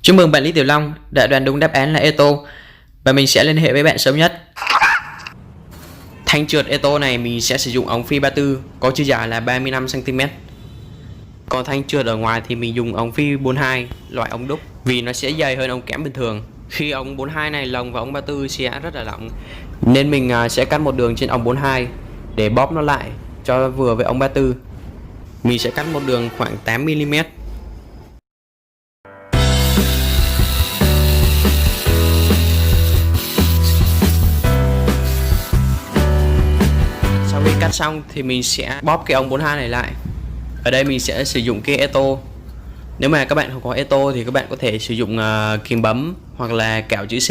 Chúc mừng bạn Lý Tiểu Long đã đoán đúng đáp án là Eto và mình sẽ liên hệ với bạn sớm nhất. Thanh trượt Eto này mình sẽ sử dụng ống phi 34 có chiều dài là 35 cm. Còn thanh trượt ở ngoài thì mình dùng ống phi 42 loại ống đúc vì nó sẽ dày hơn ống kẽm bình thường. Khi ống 42 này lồng vào ống 34 sẽ rất là lỏng nên mình sẽ cắt một đường trên ống 42 để bóp nó lại cho vừa với ống 34. Mình sẽ cắt một đường khoảng 8 mm. Sau khi cắt xong thì mình sẽ bóp cái ống 42 này lại. Ở đây mình sẽ sử dụng cái Eto. Nếu mà các bạn không có Eto thì các bạn có thể sử dụng kìm bấm hoặc là cạo chữ C.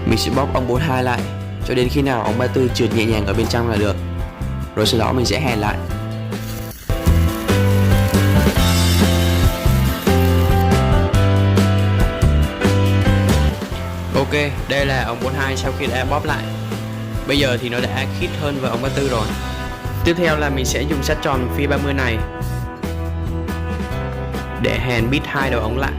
Mình sẽ bóp ống 42 lại cho đến khi nào ống 34 trượt nhẹ nhàng ở bên trong là được. Rồi sau đó mình sẽ hèn lại. Ok, đây là ống 42 sau khi đã bóp lại. Bây giờ thì nó đã khít hơn vào ống 34 rồi. Tiếp theo là mình sẽ dùng sắt tròn phi 30 này để hèn bít hai đầu ống lại.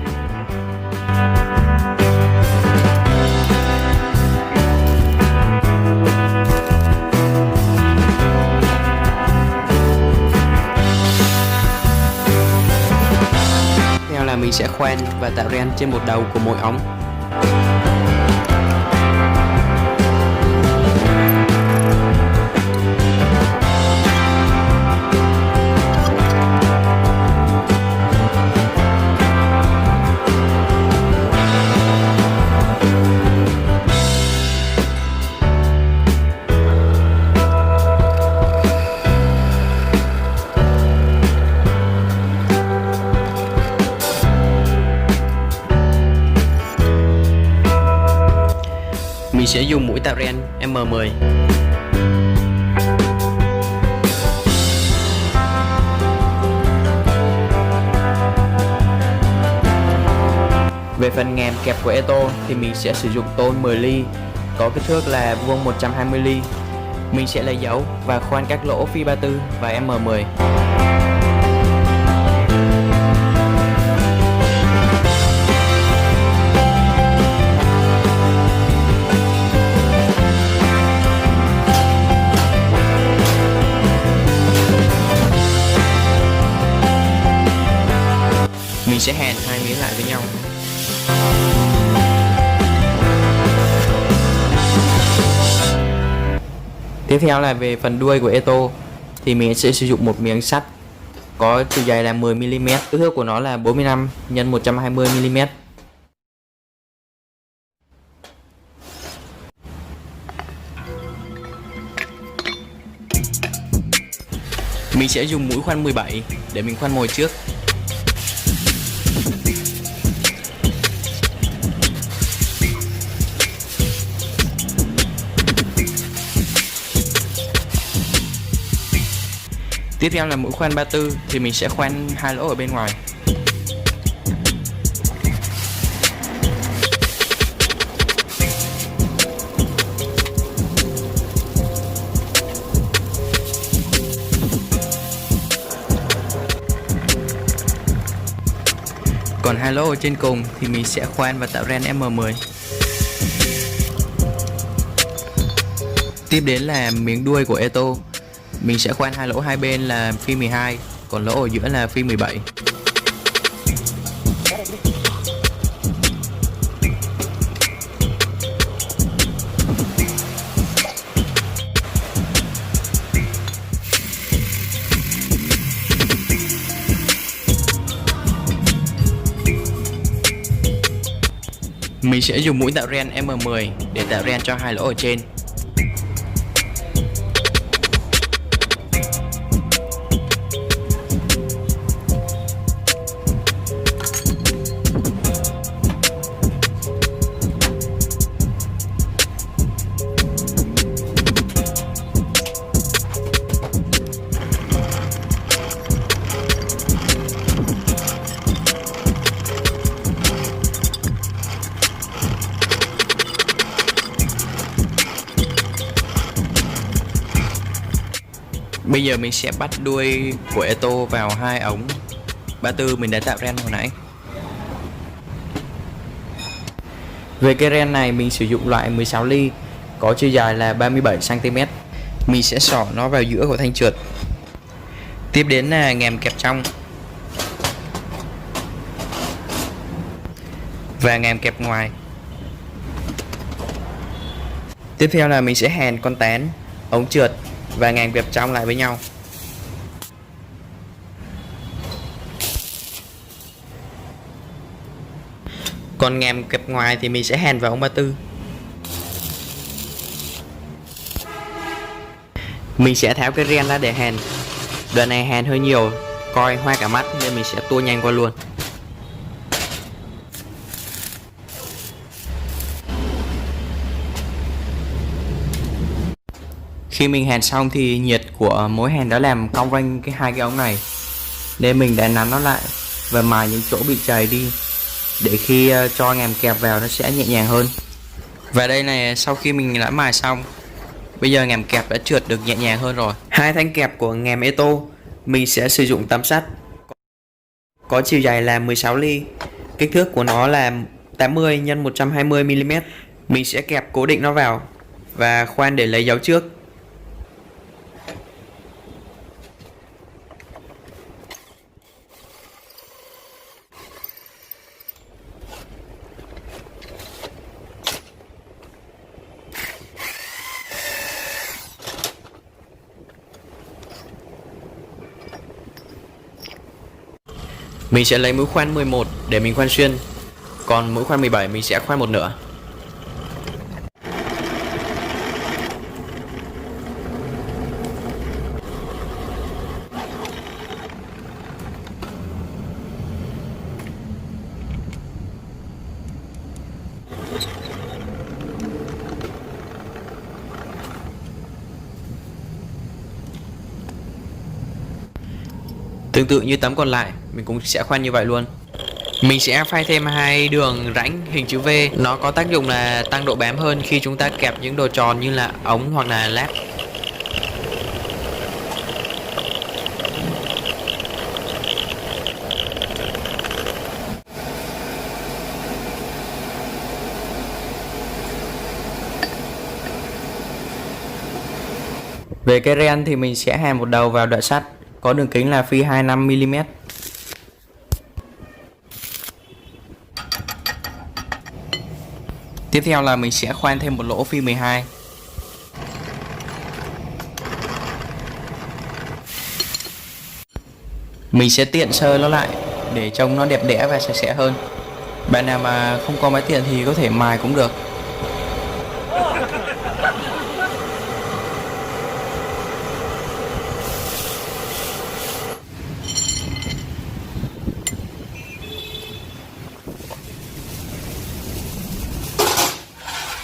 Tiếp theo là mình sẽ khoan và tạo ren trên một đầu của mỗi ống. Mình sẽ dùng mũi tạo ren M10. Về phần ngàm kẹp của Eto thì mình sẽ sử dụng tôn 10 ly có kích thước là vuông 120 ly. Mình sẽ lấy dấu và khoan các lỗ phi 34 và M10. Mình sẽ hèn hai miếng lại với nhau. Tiếp theo là về phần đuôi của Eto thì mình sẽ sử dụng một miếng sắt có chiều dài là 10 mm, kích thước của nó là 45 x 120 mm. Mình sẽ dùng mũi khoan 17 để mình khoan mồi trước. Tiếp theo là mũi khoan 34 thì mình sẽ khoan hai lỗ ở bên ngoài. Còn hai lỗ ở trên cùng thì mình sẽ khoan và tạo ren M10. Tiếp đến là miếng đuôi của Eto. Mình sẽ khoan hai lỗ hai bên là phi 12, còn lỗ ở giữa là phi 17. Mình sẽ dùng mũi tạo ren M10 để tạo ren cho hai lỗ ở trên. Bây giờ mình sẽ bắt đuôi của Eto vào hai ống 34 mình đã tạo ren hồi nãy. Về cái ren này mình sử dụng loại 16 ly, có chiều dài là 37 cm. Mình sẽ xỏ nó vào giữa của thanh trượt. Tiếp đến là ngàm kẹp trong và ngàm kẹp ngoài. Tiếp theo là mình sẽ hàn con tán, ống trượt và ngàm kẹp trong lại với nhau. Còn ngàm kẹp ngoài thì mình sẽ hàn vào ống 34. Mình sẽ tháo cái ren ra để hàn. Đoạn này hàn hơi nhiều, coi hoa cả mắt nên mình sẽ tua nhanh qua luôn. Khi mình hàn xong thì nhiệt của mối hàn đã làm cong vênh hai cái ống này, nên mình đã nắn nó lại và mài những chỗ bị chày đi để khi cho ngàm kẹp vào nó sẽ nhẹ nhàng hơn. Và đây này, sau khi mình đã mài xong, bây giờ ngàm kẹp đã trượt được nhẹ nhàng hơn rồi. Hai thanh kẹp của ngàm Eto mình sẽ sử dụng tăm sắt, có chiều dài là 16 ly, kích thước của nó là 80 x 120 mm. Mình sẽ kẹp cố định nó vào và khoan để lấy dấu trước. Mình sẽ lấy mũi khoan 11 để mình khoan xuyên, còn mũi khoan 17 mình sẽ khoan một nửa. Tương tự như tấm còn lại, mình cũng sẽ khoan như vậy luôn. Mình sẽ phay thêm hai đường rãnh hình chữ V. Nó có tác dụng là tăng độ bám hơn khi chúng ta kẹp những đồ tròn như là ống hoặc là lát. Về cái ren thì mình sẽ hàn một đầu vào đoạn sắt có đường kính là phi 25 mm. Tiếp theo là mình sẽ khoan thêm một lỗ phi 12. Mình sẽ tiện sơ nó lại để trông nó đẹp đẽ và sạch sẽ hơn. Bạn nào mà không có máy tiện thì có thể mài cũng được.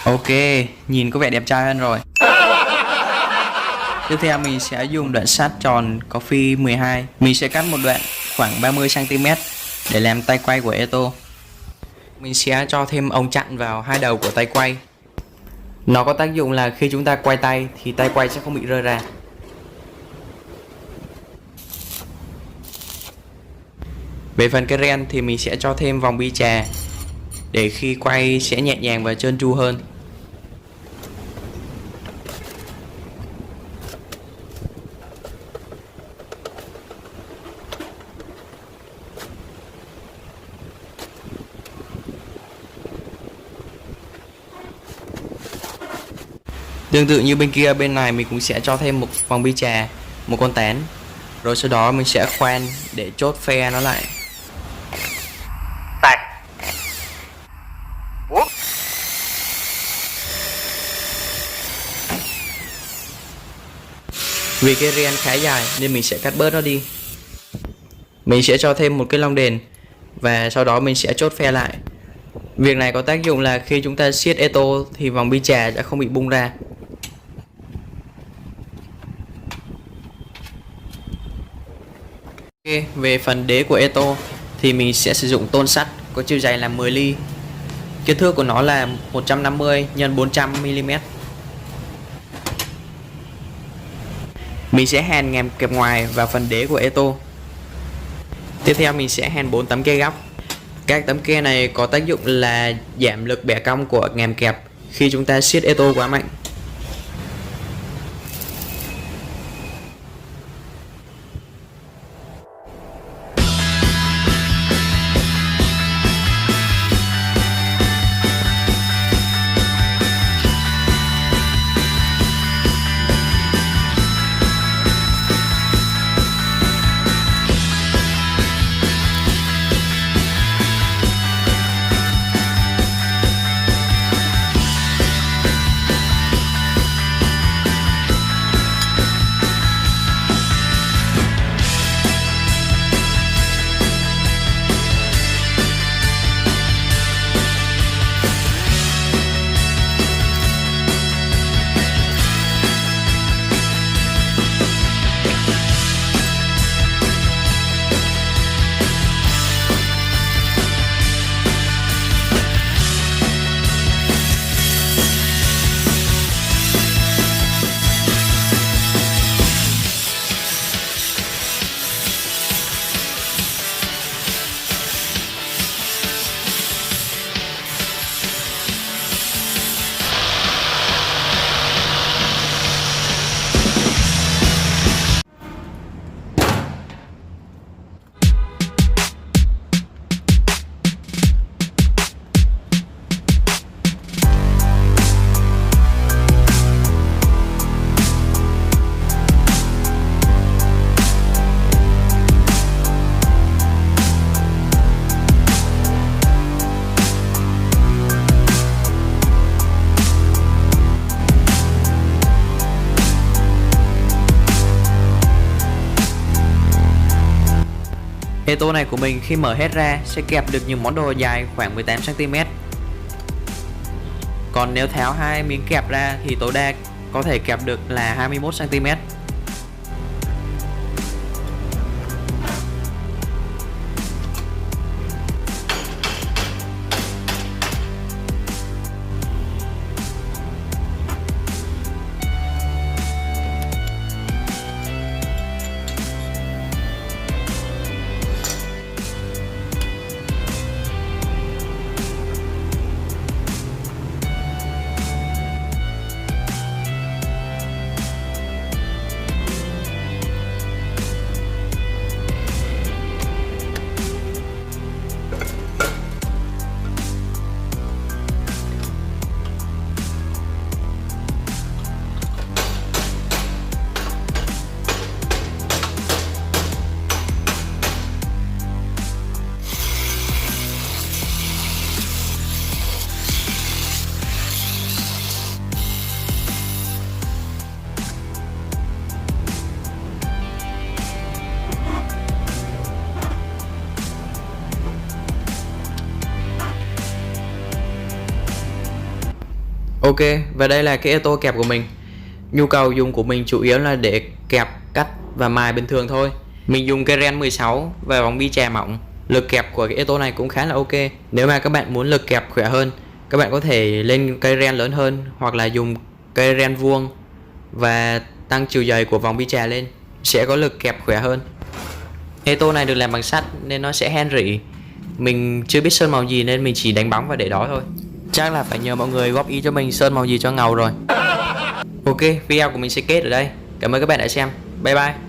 Ok, nhìn có vẻ đẹp trai hơn rồi. Tiếp theo mình sẽ dùng đoạn sắt tròn có phi 12. Mình sẽ cắt một đoạn khoảng 30 cm để làm tay quay của Eto. Mình sẽ cho thêm ống chặn vào hai đầu của tay quay. Nó có tác dụng là khi chúng ta quay tay thì tay quay sẽ không bị rơi ra. Về phần cái ren thì mình sẽ cho thêm vòng bi chà để khi quay sẽ nhẹ nhàng và trơn tru hơn. Tương tự như bên kia, bên này mình cũng sẽ cho thêm một vòng bi chà, một con tán. Rồi sau đó mình sẽ khoan để chốt phe nó lại. Vì cái ren khá dài nên mình sẽ cắt bớt nó đi. Mình sẽ cho thêm một cái lông đèn và sau đó mình sẽ chốt phe lại. Việc này có tác dụng là khi chúng ta siết Eto thì vòng bi chà sẽ không bị bung ra. Ok, về phần đế của Eto thì mình sẽ sử dụng tôn sắt có chiều dài là 10 ly. Kích thước của nó là 150 x 400 mm. Mình sẽ hàn ngàm kẹp ngoài và phần đế của Eto. Tiếp theo mình sẽ hàn 4 tấm ke góc. Các tấm ke này có tác dụng là giảm lực bẻ cong của ngàm kẹp khi chúng ta siết Eto quá mạnh. Eto này của mình khi mở hết ra sẽ kẹp được những món đồ dài khoảng 18 cm. Còn nếu tháo hai miếng kẹp ra thì tối đa có thể kẹp được là 21 cm. Ok, và đây là cái Eto kẹp của mình. Nhu cầu dùng của mình chủ yếu là để kẹp, cắt và mài bình thường thôi. Mình dùng cây ren 16 và vòng bi chè mỏng. Lực kẹp của cái Eto này cũng khá là ok. Nếu mà các bạn muốn lực kẹp khỏe hơn, các bạn có thể lên cây ren lớn hơn hoặc là dùng cây ren vuông và tăng chiều dày của vòng bi chè lên, sẽ có lực kẹp khỏe hơn. Eto này được làm bằng sắt nên nó sẽ hen rỉ. Mình chưa biết sơn màu gì nên mình chỉ đánh bóng và để đó thôi. Chắc là phải nhờ mọi người góp ý cho mình sơn màu gì cho ngầu rồi. Ok, video của mình sẽ kết ở đây. Cảm ơn các bạn đã xem. Bye bye.